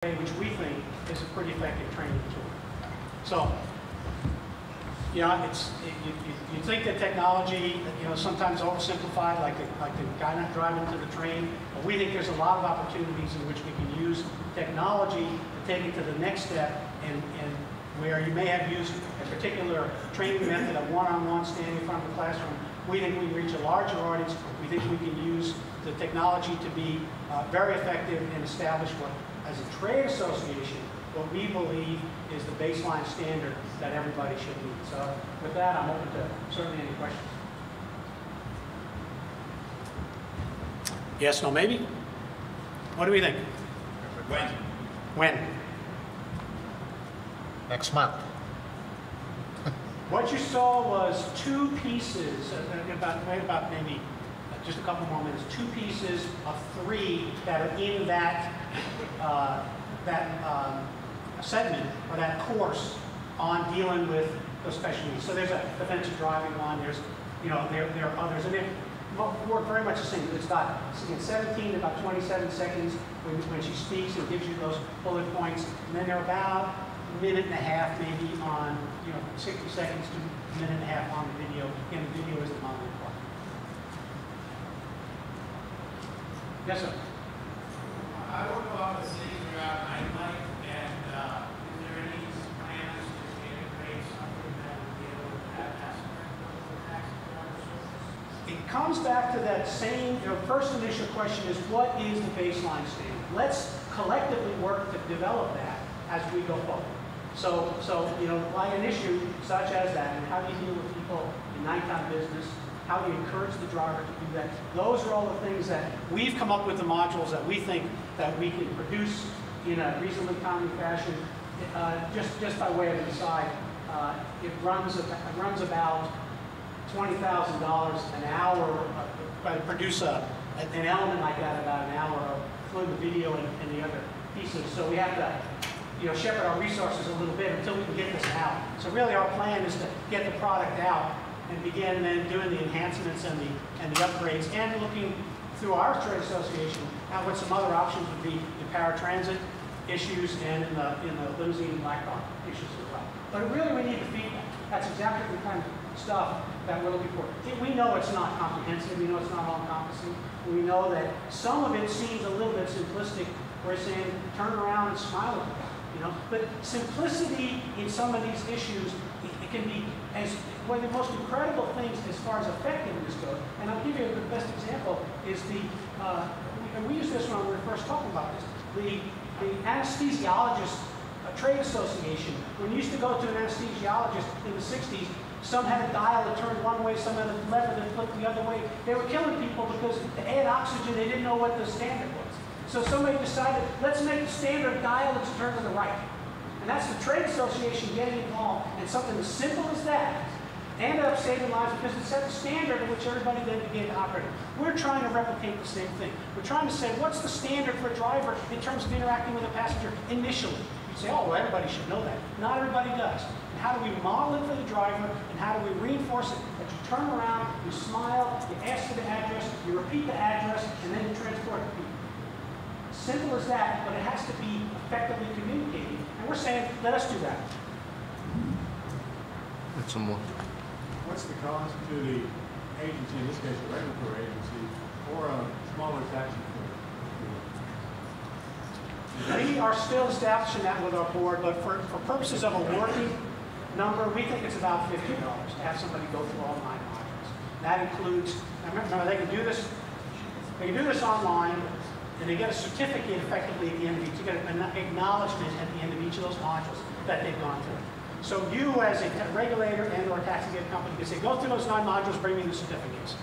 which we think is a pretty effective training tool. So, you know, you think that technology, you know, sometimes oversimplified, like the guy not driving to the train. But we think there's a lot of opportunities in which we can use technology to take it to the next step, and where you may have used a particular training method, a one-on-one standing in front of the classroom. We think we can reach a larger audience. We think we can use the technology to be very effective and establish what, as a trade association, what we believe is the baseline standard that everybody should meet. So with that, I'm open to certainly any questions. Yes, no, maybe? What do we think? When? When? Next month. What you saw was two pieces, about maybe just a couple more minutes, two pieces of three that are in that segment, or that course, on dealing with those special needs. So there's a defensive driving one, there's, you know, there are others, and they work very much the same. It's got, again, 17 to about 27 seconds when she speaks and gives you those bullet points, and then they're about a minute and a half maybe on, you know, 60 seconds to a minute and a half on the video. Again, the video is the modeling part. Yes, sir? I work a lot of cities around nightlife, and is there any plans to integrate something that would be able to have aspect of the taxi driver service? It comes back to that same, your first initial question is, what is the baseline standard? Let's collectively work to develop that as we go forward. So you know, like an issue such as that, and how do you deal with people in nighttime business? How do you encourage the driver to do that? Those are all the things that we've come up with, the modules that we think that we can produce in a reasonably timely fashion. Just by way of an aside, it runs about $20,000 an hour to produce an element like that, about an hour, including the video and the other pieces. So we have to, you know, shepherd our resources a little bit until we can get this out. So really our plan is to get the product out and begin then doing the enhancements and the upgrades, and looking through our trade association at what some other options would be in paratransit issues and in the limousine and black car issues as well. But really we need the feedback. That's exactly the kind of stuff that we're looking for. We know it's not comprehensive, we know it's not all-encompassing, we know that some of it seems a little bit simplistic. We're saying turn around and smile at the guy, you know. But simplicity in some of these issues, it can be as one of the most incredible things as far as effectiveness goes. And I'll give you the best example is we used this when we were first talking about this, the anesthesiologist trade association. When you used to go to an anesthesiologist in the 60s, some had a dial that turned one way, some had a lever that flipped the other way. They were killing people because to add oxygen, they didn't know what the standard was. So somebody decided, let's make the standard dial that's turned to the right. And that's the trade association getting involved, and something as simple as that ended up saving lives because it set the standard in which everybody then began to operate. We're trying to replicate the same thing. We're trying to say, what's the standard for a driver in terms of interacting with a passenger initially? You say, oh, well, everybody should know that. Not everybody does. And how do we model it for the driver, and how do we reinforce it? That you turn around, you smile, you ask for the address, you repeat the address, and then you transport the people. Simple as that, but it has to be effectively communicated. And we're saying, let us do that. That's some more. What's the cost to the agency, in this case a regulatory agency, or a smaller taxi firm? We are still establishing that with our board, but for purposes of a working number, we think it's about $50 to have somebody go through all 9 modules. That includes, remember they can do this online, and they get a certificate effectively at the end of each. You get an acknowledgement at the end of each of those modules that they've gone through. So you, as a regulator and or a taxi cab company, can say, go through those 9 modules, bring me the certificates.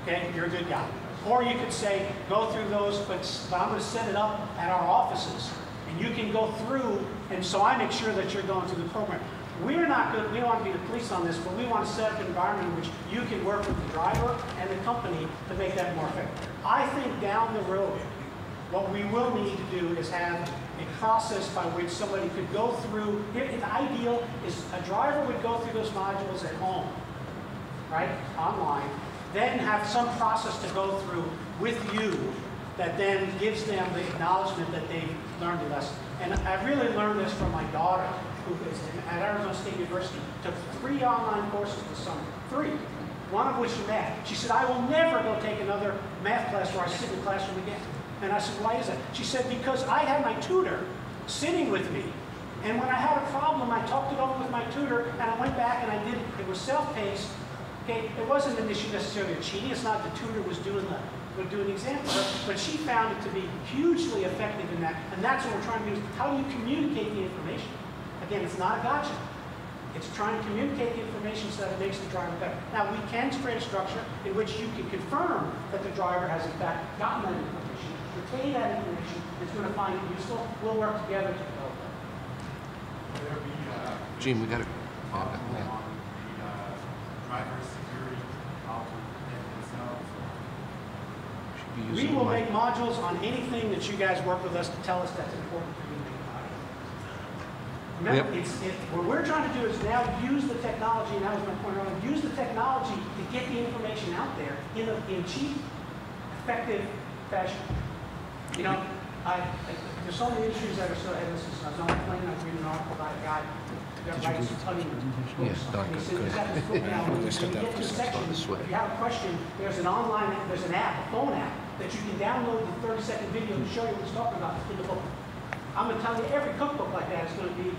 Okay, you're a good guy. Or you could say, go through those, but I'm going to set it up at our offices, and you can go through, and so I make sure that you're going through the program. We're not good, we don't want to be the police on this, but we want to set up an environment in which you can work with the driver and the company to make that more effective. I think down the road, what we will need to do is have a process by which somebody could go through, the ideal is a driver would go through those modules at home, right, online, then have some process to go through with you that then gives them the acknowledgement that they've learned a lesson. And I really learned this from my daughter, who is at Arizona State University, took 3 online courses this summer, 3, one of which is math. She said, I will never go take another math class where I sit in the classroom again. And I said, why is that? She said, because I had my tutor sitting with me, and when I had a problem, I talked it over with my tutor, and I went back and I did it. It was self-paced. Okay, it wasn't an issue necessarily of cheating. It's not the tutor was doing the example, but she found it to be hugely effective in that, and that's what we're trying to do. Is how do you communicate the information? Again, it's not a gotcha. It's trying to communicate the information so that it makes the driver better. Now, we can create a structure in which you can confirm that the driver has in fact gotten that information, retain that information, is going to find it useful. We'll work together to develop that. Gene, we got to. We will make modules on anything that you guys work with us to tell us that's important for you to make a module. Remember, what we're trying to do is now use the technology, and that was my point earlier, use the technology to get the information out there in cheap, effective fashion. You know, there's so many industries that are so ahead of this. I was on a plane, I was reading an article about a guy that writes honeymoon books. Yes, And he said, when you get to a section, if you have a question, there's an app, a phone app, that you can download the 30-second video to show you what he's talking about in the book. I'm going to tell you, every cookbook like that is going to be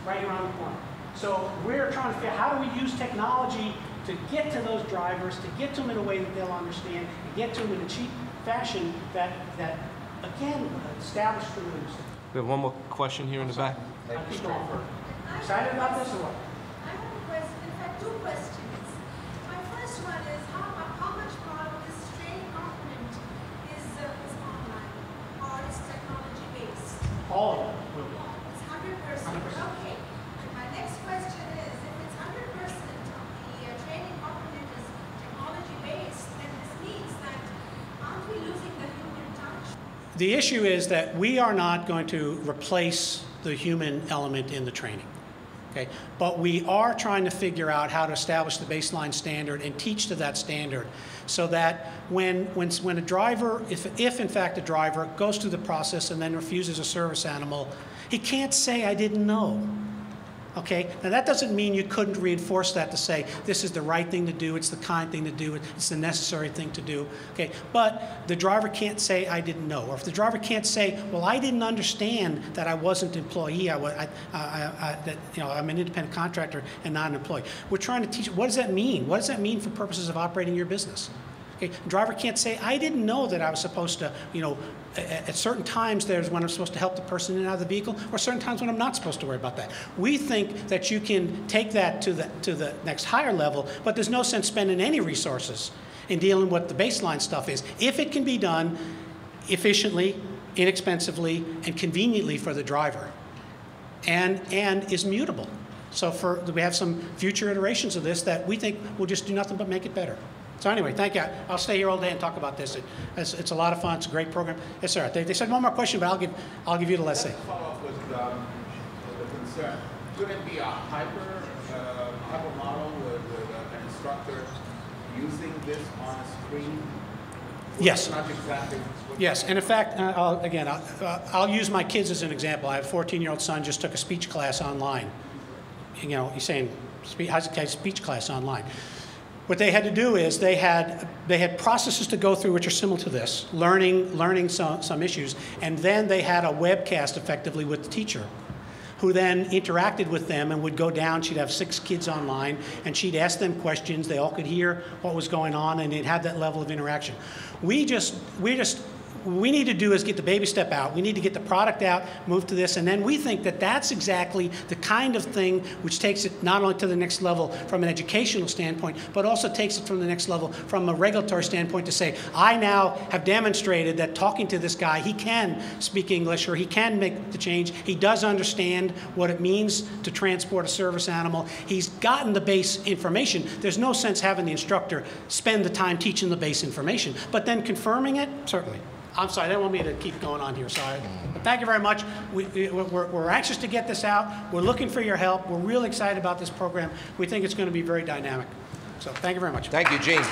right around the corner. So we're trying to figure out how do we use technology to get to those drivers, to get to them in a way that they'll understand, and get to them in a cheap fashion that again, established the rules. We have one more question here in the back. I keep going further. Excited about this or what? I have a question, in fact, 2 questions. My first one is how much part of this training component is online or is technology based? All of them. It's 100%. Okay. And my next question is, if it's 100% of the training component is technology based, then this means that aren't we losing the human touch? The issue is that we are not going to replace the human element in the training. Okay? But we are trying to figure out how to establish the baseline standard and teach to that standard so that when a driver, if in fact a driver goes through the process and then refuses a service animal, he can't say, I didn't know. Okay? Now that doesn't mean you couldn't reinforce that to say, this is the right thing to do, it's the kind thing to do, it's the necessary thing to do. Okay? But the driver can't say, I didn't know. Or if the driver can't say, well, I didn't understand that I wasn't an employee, that I'm an independent contractor and not an employee. We're trying to teach, what does that mean? What does that mean for purposes of operating your business? Okay? The driver can't say, I didn't know that I was supposed to, at certain times there's when I'm supposed to help the person in and out of the vehicle, or certain times when I'm not supposed to worry about that. We think that you can take that to the next higher level, but there's no sense spending any resources in dealing with the baseline stuff is. If it can be done efficiently, inexpensively, and conveniently for the driver, and is mutable. So we have some future iterations of this that we think will just do nothing but make it better. So anyway, thank you. I'll stay here all day and talk about this. It's a lot of fun. It's a great program. Yes, sir. They said one more question, but I'll give you the last say. Follow up with the concern. Could it be a hyper model with an instructor using this on a screen? Yes. Not exactly. Yes, and in fact, I'll use my kids as an example. I have a 14-year-old son just took a speech class online. He's saying, how's a speech class online? What they had to do is they had processes to go through which are similar to this, learning some issues, and then they had a webcast effectively with the teacher, who then interacted with them and would go down. She'd have 6 kids online, and she'd ask them questions. They all could hear what was going on, and they'd have that level of interaction. What we need to do is get the baby step out. We need to get the product out, move to this, and then we think that that's exactly the kind of thing which takes it not only to the next level from an educational standpoint, but also takes it from the next level from a regulatory standpoint to say, I now have demonstrated that talking to this guy, he can speak English or he can make the change. He does understand what it means to transport a service animal. He's gotten the base information. There's no sense having the instructor spend the time teaching the base information, but then confirming it, certainly. I'm sorry, they don't want me to keep going on here, sorry. But thank you very much. We're anxious to get this out. We're looking for your help. We're really excited about this program. We think it's going to be very dynamic. So thank you very much. Thank you, Gene.